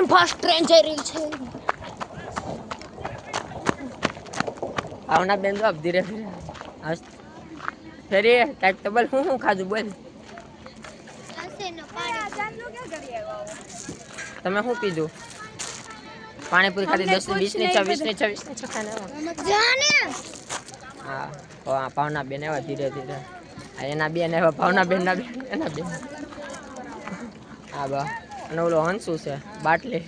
Train fast train જઈ રહી છે આવના બેન તો ધીરે ધીરે હસ ફેરી કાંઈક તો બોલ હું ખાધું બોલ તમે શું પીધું પાણીપુરી ખાધી 10 20 ની 26 ની 26 ની છખાને હા ભાવના બેન આવ્યા ધીરે ધીરે એના બેન આવ્યા ભાવના બેન ના બેન એના બેન હા બા અને ઓલો હંસુ છે બાટલી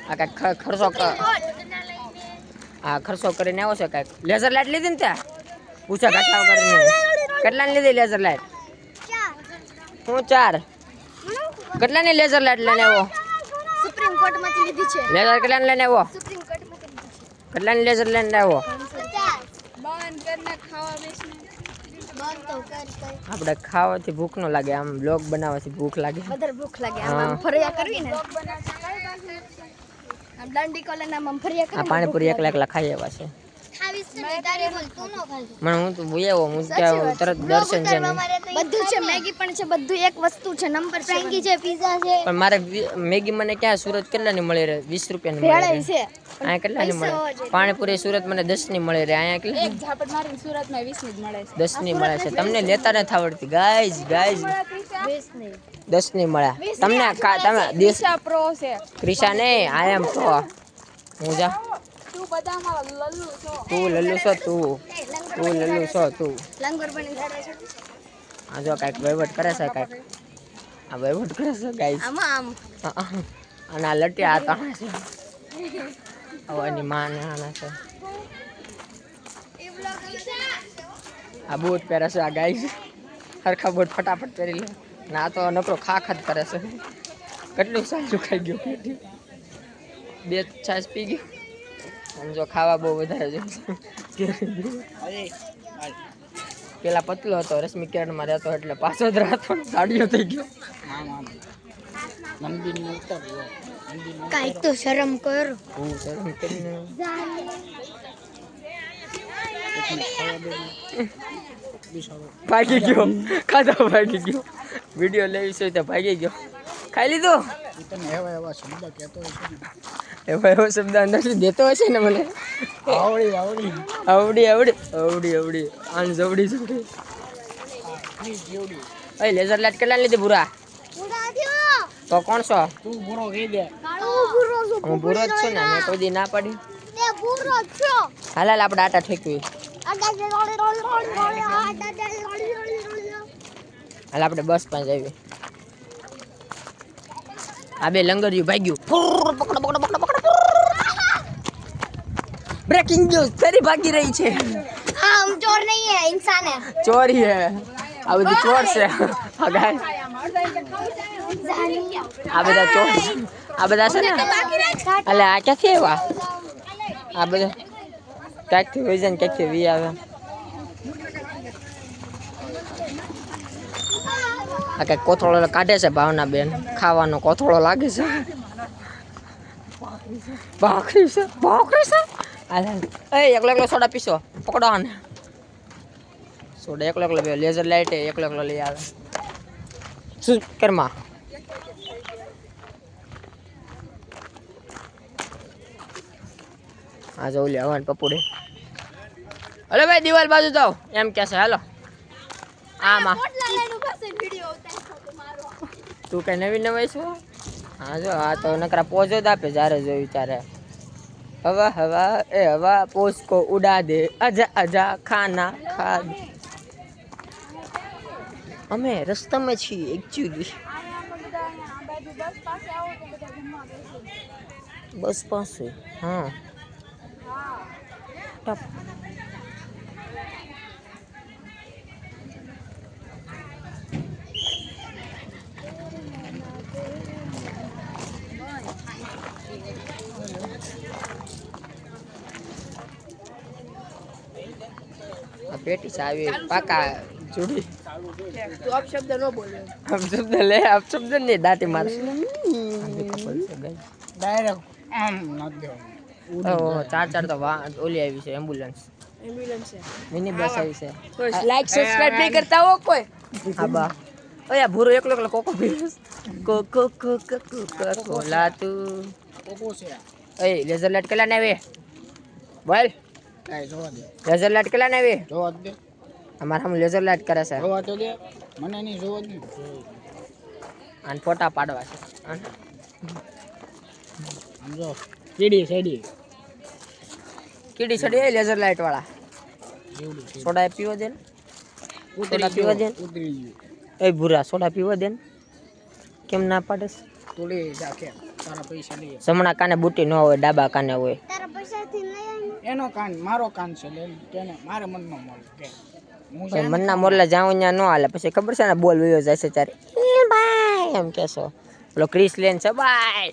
આ કાંઈક ખર્ચો હા ખર્ચો કરીને આવ્યો છે કાંઈક લેઝર લાઇટ લીધી ને ત્યાં પૂછા કાચા કરીને કેટલાની લીધી લેઝર લાઇટ હું 4 કેટલાની લેઝર લાઇટ લઈને આવ્યો સુપ્રીમ કોર્ટ માંથી લીધી છે લેઝર કેટલાની લઈને આવ્યો સુપ્રીમ કોર્ટ માંથી લીધી છે કેટલાની લેઝર લઈને આવ્યો બંધ કરીને ખાવા બેસને બંધ તો કર આપણે ખાવાથી ભૂખ ન લાગે આમ બ્લોગ બનાવવાથી ભૂખ લાગે વધારે ભૂખ લાગે આમ ફરિયા કરવી ને આમ દાંડી કોલેના આમ ફરિયા આ કરવી પાણીપુરી એકલા એકલા ખાઈ આવ્યા છે ખાવીસ ને તારી બોલ તું નો ખાલી મને હું તો બોયાવો હું ત્યાં તરત દર્શન છે ને બધું છે મેગી પણ છે બધું એક વસ્તુ છે નંબર ફ્રેન્કી છે પિઝા છે પણ મારે મેગી મને ક્યાં સુરત કેટલાની મળી રહે 20 રૂપિયાની મળી ભેળાઈ રહે છે અહીંયા કેટલાની મળે પાણીપુરી સુરત મને 10 ની મળી રહે અહીંયા કેટલી એક ઝાપટ મારીને સુરતમાં 20 ની જ મળે છે 10 ની મળે છે તમને લેતા નથી આવડતી ગાઈઝ 20 ની 10 ની મળે તમને તમે દિશા પ્રો છે ક્રિશા ને આઈ એમ તો હું જા તું બધામાં લલ્લુ છો તું લલ્લુ છો તું લલ્લુ છો તું લંગર બની જાડે છે આ જો કાંઈક વહીવટ કરે છે કાંઈક આ વહીવટ કરે છે ગાઈઝ આમ અને આ લટિયા તાણા છે આવવાની માં આના છે આ બૂટ પહેરે છે આ ગાઈઝ હરખા બૂટ ફટાફટ પહેરી લે ના તો નકરો ખાખત કરે છે કેટલું સાચું ખાઈ ગયું પેટી 2 છાશ પી ગયું અને જો ખાવા બહુ વધારે જોઈએ પેલા પતલો હતો રશ્મિ કિરણમાં રહેતો એટલે પાછો જ રહેતો ગાડીઓ થઈ ગયો કાંઈક તો શરમ કર હું શરમ કરીને ભાગી ગયો ખાધો ભાગી ગયો વિડીયો લેવી છે તો ભાગી ગયો ખાઈ લીધું એવો શબ્દ અંદરથી દેતો હશે ને મને આવડી આન જવડી ઓય લેઝર લાઈટ કેટલા લીધી ભૂરા તો કોણ છો તું બુરો કહી દે હું ભૂરો જ છું ને મેં કોઈ દી ના પાડી તે બુરો છો હાલ આપણે આટા ઠેકવી હાલ આપણે બસ પાસે આવી આ બે લંગરિયું ભાગ્યું બ્રેકિંગ ન્યૂઝ ફેરી ભાગી રહી છે હા हम चोर नहीं है इंसान है ચોરી હે આ બધી ચોર છે આ ગાય આ બધા ચોર આ બધા છે ને એટલે આ ક્યાંથી આવ્યા આ બધા ક્યાંકથી હોય છે ને ક્યાંકથી વી આવે આ કંઈક કોથળો કાઢે છે ભાવના બેન ખાવાનો કોથળો લાગે છે ભાખરી છે એ એકલો સોડા પીશો પકડો આને સોડા એકલો પીવો લેઝર લાઇટ એકલો લઈ આવે શું કરમાં આ જો લેવાનું પપુડે અરે ભાઈ દિવાલ બાજુ જાઓ એમ કે છે હાલો આમાં તું કઈ નવી છું હા જો આ તો નકરા પોજો જ આપે જ્યારે જોયું ત્યારે હવા એ હવા પોસ કો ઉડા દે અજા ખાના ખા દે અમે રસ્તામાં છીએ એકચ્યુઅલી બસ પાસે હા ટપ પેટી આવી પાકા જોડી तू अब शब्द न बोल आप शब्द नहीं दाटी मार डायरेक्ट आम न दो चार तो ओली आई है एम्बुलेंस एम्बुलेंस है मिनी बस आई है कोई लाइक सब्सक्राइब नहीं करता हो कोई आबा ओ या भूरो एकलो एकलो कोको पीस कोको कोको कोको कोला तू કોકો છે એ લેઝર લાઇટ કેટલા ને આવી બોલ કાંઈ જોવા દે લેઝર લાઇટ કેટલા ને આવી જોવા દે અમારા હમ લેઝર લાઇટ કરે છે જોવા તો દે મને નહીં જોવા દે અને ફોટા પાડવા છે આમ જો કીડી સેડી કીડી ચડી લેઝર લાઇટ વાળા જેવડું છે સોડા પીવો દે ને સોડા ઉતરી પીવા દે ગયું ઉતરી ગયું એ ભૂરા સોડા પીવા દે ને કેમ ના પાડેસ તોડી રાખે તારા પૈસા લઈએ જમણા કાને બુટી ન હોય ડાબા કાને હોય તારા પૈસાથી લઈ આવી એનો કાન મારો કાન છે લે કેને મારે મન ન મળે કે હું પછી મનના મોરલા જાઉં ત્યાં ન હાલે પછી ખબર છે ને બોલ વયો જાય છે ત્યારે એ ભાઈ એમ કેશો પેલો ક્રિસ લેન છે ભાઈ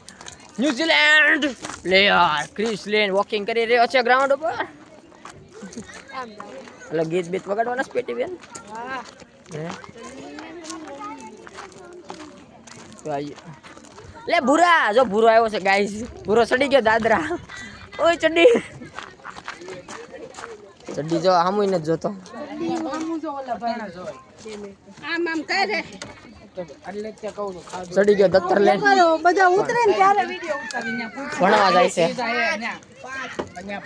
New Zealand player Chris Lane walking કરી રહ્યો છે ગ્રાઉન્ડ ઉપર એટલે ગીત બીત વગાડવાના છે પેટી બેન હે? તો લે ભૂરા જો ભૂરો આવ્યો છે ગાઈસ ભૂરો ચડી ગયો દાદરા ઓય ચડી ચડી જો આમુય નથી જોતો આમ કરે એટલે તે કહું છું ખાધું ચડી ગયો દત્તર લઈને બધા ઉતરે ને ત્યારે વિડીયો ઉતારીને ભણવા જાય છે અહીંયા